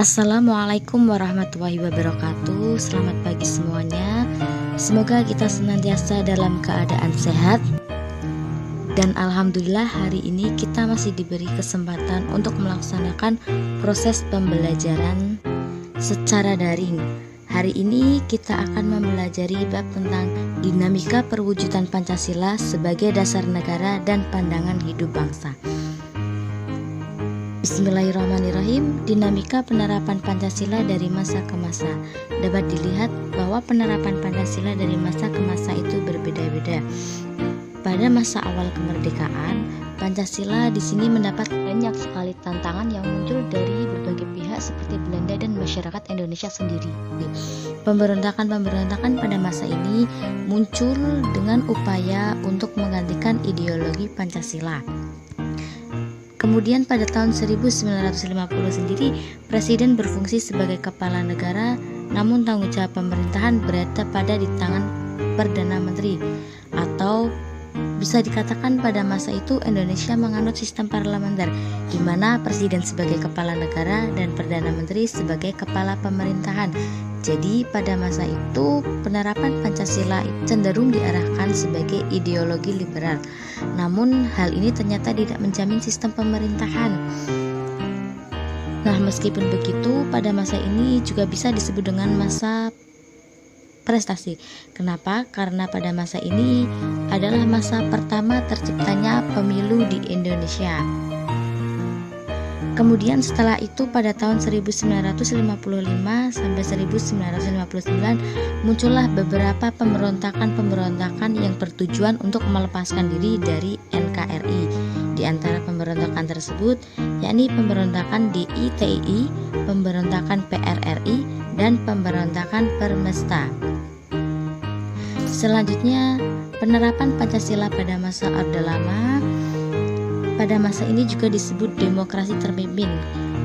Assalamualaikum warahmatullahi wabarakatuh. Selamat pagi semuanya. Semoga kita senantiasa dalam keadaan sehat. Dan alhamdulillah hari ini kita masih diberi kesempatan untuk melaksanakan proses pembelajaran secara daring. Hari ini kita akan mempelajari bab tentang dinamika perwujudan Pancasila sebagai dasar negara dan pandangan hidup bangsa. Bismillahirrahmanirrahim. Dinamika penerapan Pancasila dari masa ke masa. Dapat dilihat bahwa penerapan Pancasila dari masa ke masa itu berbeda-beda. Pada masa awal kemerdekaan, Pancasila di sini mendapat banyak sekali tantangan yang muncul dari berbagai pihak seperti Belanda dan masyarakat Indonesia sendiri. Pemberontakan pada masa ini muncul dengan upaya untuk menggantikan ideologi Pancasila. Kemudian pada tahun 1950 sendiri, Presiden berfungsi sebagai kepala negara, namun tanggung jawab pemerintahan berada pada di tangan Perdana Menteri. Atau bisa dikatakan pada masa itu Indonesia menganut sistem parlementer, di mana Presiden sebagai kepala negara dan Perdana Menteri sebagai kepala pemerintahan. Jadi pada masa itu penerapan Pancasila cenderung diarahkan sebagai ideologi liberal. Namun hal ini ternyata tidak menjamin sistem pemerintahan. Nah, meskipun begitu, pada masa ini juga bisa disebut dengan masa prestasi. Kenapa? Karena pada masa ini adalah masa pertama terciptanya pemilu di Indonesia. Kemudian setelah itu pada tahun 1955 sampai 1959 muncullah beberapa pemberontakan yang bertujuan untuk melepaskan diri dari NKRI. Di antara pemberontakan tersebut yakni pemberontakan DITI, pemberontakan PRRI, dan pemberontakan Permesta. Selanjutnya, penerapan Pancasila pada masa Orde Lama. Pada masa ini juga disebut demokrasi terpimpin,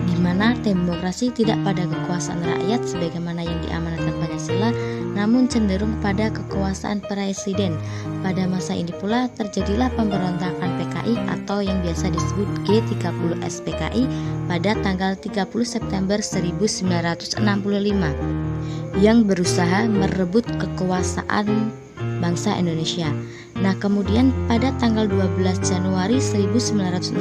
di mana demokrasi tidak pada kekuasaan rakyat sebagaimana yang diamanatkan Pancasila, namun cenderung pada kekuasaan presiden. Pada masa ini pula terjadilah pemberontakan PKI atau yang biasa disebut G30 SPKI pada tanggal 30 September 1965 yang berusaha merebut kekuasaan bangsa Indonesia. Nah, kemudian pada tanggal 12 Januari 1966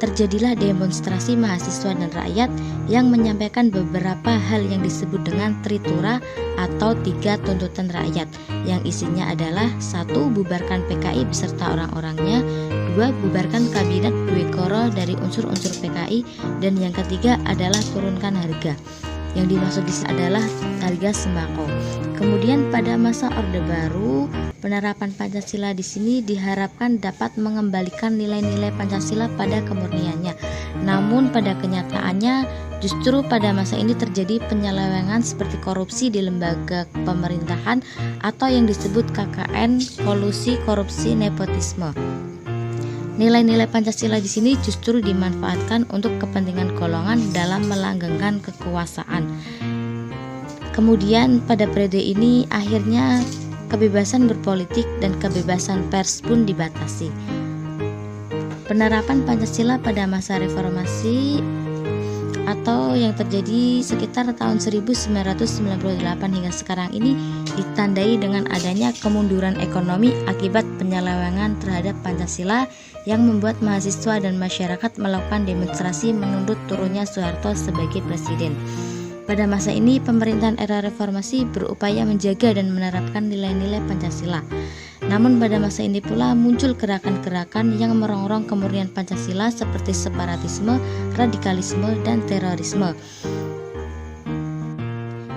terjadilah demonstrasi mahasiswa dan rakyat yang menyampaikan beberapa hal yang disebut dengan Tritura atau 3 tuntutan rakyat, yang isinya adalah 1. Bubarkan PKI beserta orang-orangnya, 2. Bubarkan kabinet Dwikoro dari unsur-unsur PKI, dan yang ketiga adalah turunkan harga. Yang dimaksud di sini adalah harga sembako. Kemudian pada masa Orde Baru, penerapan Pancasila di sini diharapkan dapat mengembalikan nilai-nilai Pancasila pada kemurniannya. Namun pada kenyataannya justru pada masa ini terjadi penyelewengan seperti korupsi di lembaga pemerintahan atau yang disebut KKN, kolusi, korupsi, nepotisme. Nilai-nilai Pancasila di sini justru dimanfaatkan untuk kepentingan golongan dalam melanggengkan kekuasaan. Kemudian pada periode ini akhirnya kebebasan berpolitik dan kebebasan pers pun dibatasi. Penerapan Pancasila pada masa reformasi atau yang terjadi sekitar tahun 1998 hingga sekarang ini ditandai dengan adanya kemunduran ekonomi akibat penyelewengan terhadap Pancasila yang membuat mahasiswa dan masyarakat melakukan demonstrasi menuntut turunnya Soeharto sebagai presiden. Pada masa ini pemerintahan era reformasi berupaya menjaga dan menerapkan nilai-nilai Pancasila. Namun pada masa ini pula muncul gerakan-gerakan yang merongrong kemurnian Pancasila seperti separatisme, radikalisme, dan terorisme.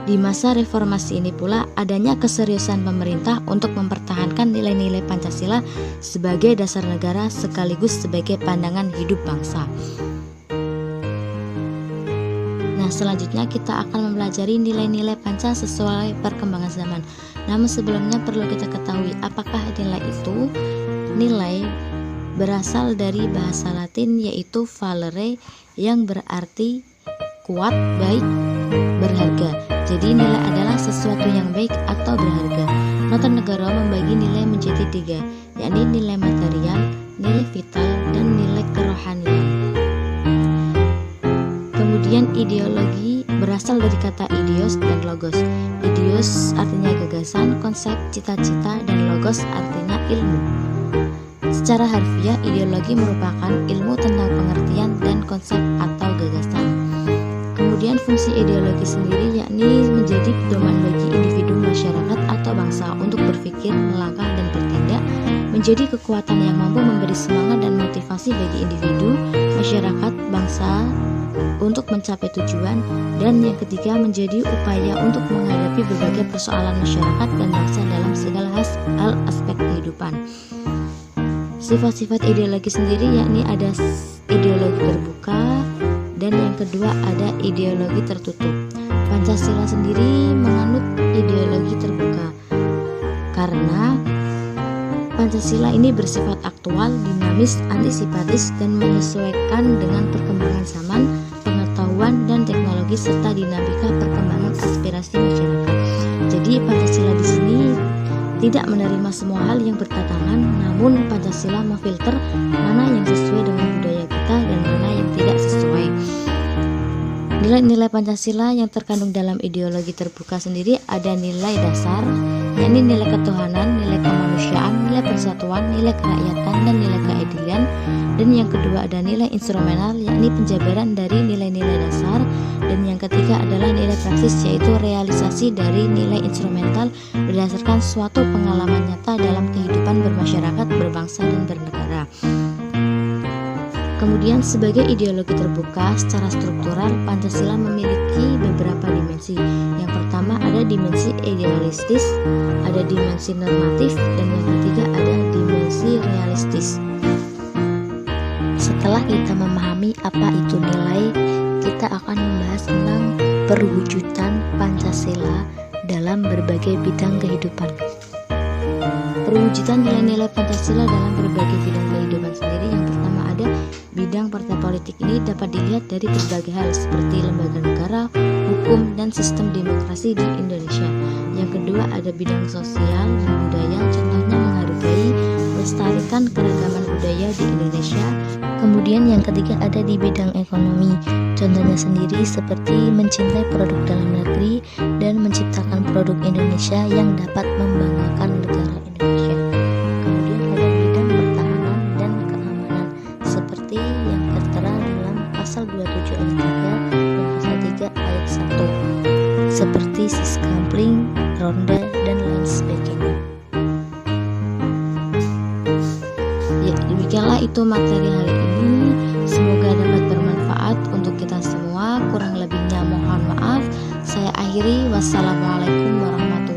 Di masa reformasi ini pula adanya keseriusan pemerintah untuk mempertahankan nilai-nilai Pancasila sebagai dasar negara sekaligus sebagai pandangan hidup bangsa. Nah, selanjutnya kita akan mempelajari nilai-nilai Panca sesuai perkembangan zaman. Namun sebelumnya perlu kita ketahui apakah nilai itu. Nilai berasal dari bahasa Latin yaitu valere yang berarti kuat, baik, berharga. Jadi nilai adalah sesuatu yang baik atau berharga. Nota negara membagi nilai menjadi 3, yakni nilai material, nilai vital, dan nilai kerohanian. Kemudian ideologi berasal dari kata idios dan logos. Idios artinya gagasan, konsep, cita-cita, dan logos artinya ilmu. Secara harfiah, ideologi merupakan ilmu tentang pengertian dan konsep atau gagasan. Kemudian fungsi ideologi sendiri yakni menjadi pedoman bagi individu, masyarakat, atau bangsa untuk berpikir, melangkah, dan bertindak, menjadi kekuatan yang mampu memberi semangat dan motivasi bagi individu, masyarakat, bangsa untuk mencapai tujuan, dan yang ketiga menjadi upaya untuk menghadapi berbagai persoalan masyarakat dan bangsa dalam segala hal aspek kehidupan. Sifat-sifat ideologi sendiri yakni ada ideologi terbuka dan yang kedua ada ideologi tertutup. Pancasila sendiri menganut ideologi terbuka karena Pancasila ini bersifat aktual, dinamis, antisipatis, dan menyesuaikan dengan perkembangan zaman, pengetahuan, dan teknologi serta dinamika perkembangan aspirasi masyarakat. Jadi Pancasila di sini tidak menerima semua hal yang bertentangan, namun Pancasila memfilter mana yang sesuai dengan budaya kita dan mana yang tidak sesuai. Nilai-nilai Pancasila yang terkandung dalam ideologi terbuka sendiri ada nilai dasar, yakni nilai ketuhanan, nilai kemanusiaan, nilai persatuan, nilai kerakyatan, dan nilai keadilan. Dan yang kedua ada nilai instrumental, yakni penjabaran dari nilai-nilai dasar. Dan yang ketiga adalah nilai praksis, yaitu realisasi dari nilai instrumental berdasarkan suatu pengalaman nyata dalam kehidupan bermasyarakat, berbangsa, dan bernegara. Kemudian sebagai ideologi terbuka secara struktural, Pancasila memiliki beberapa dimensi. Yang pertama ada dimensi idealistis, ada dimensi normatif, dan yang ketiga ada dimensi realistis. Setelah kita memahami apa itu nilai, kita akan membahas tentang perwujudan Pancasila dalam berbagai bidang kehidupan. Perwujudan nilai-nilai Pancasila dalam berbagai bidang kehidupan sendiri, yang pertama ada bidang partai politik. Ini dapat dilihat dari berbagai hal seperti lembaga negara, hukum, dan sistem demokrasi di Indonesia. Yang kedua ada bidang sosial dan budaya, contohnya menghargai, melestarikan keragaman budaya di Indonesia. Kemudian yang ketiga ada di bidang ekonomi, contohnya sendiri seperti mencintai produk dalam negeri dan menciptakan produk Indonesia yang dapat membanggakan negara Indonesia. Kemudian ada bidang pertahanan dan keamanan seperti yang tertera dalam pasal 27 ayat 3 dan pasal 3 ayat 1 seperti siskampling, ronda, dan lain sebagainya. Ya, demikianlah itu materi hari ini. Semoga dapat bermanfaat untuk kita semua. Kurang lebihnya mohon maaf. Saya akhiri. Wassalamualaikum warahmatullahi wabarakatuh.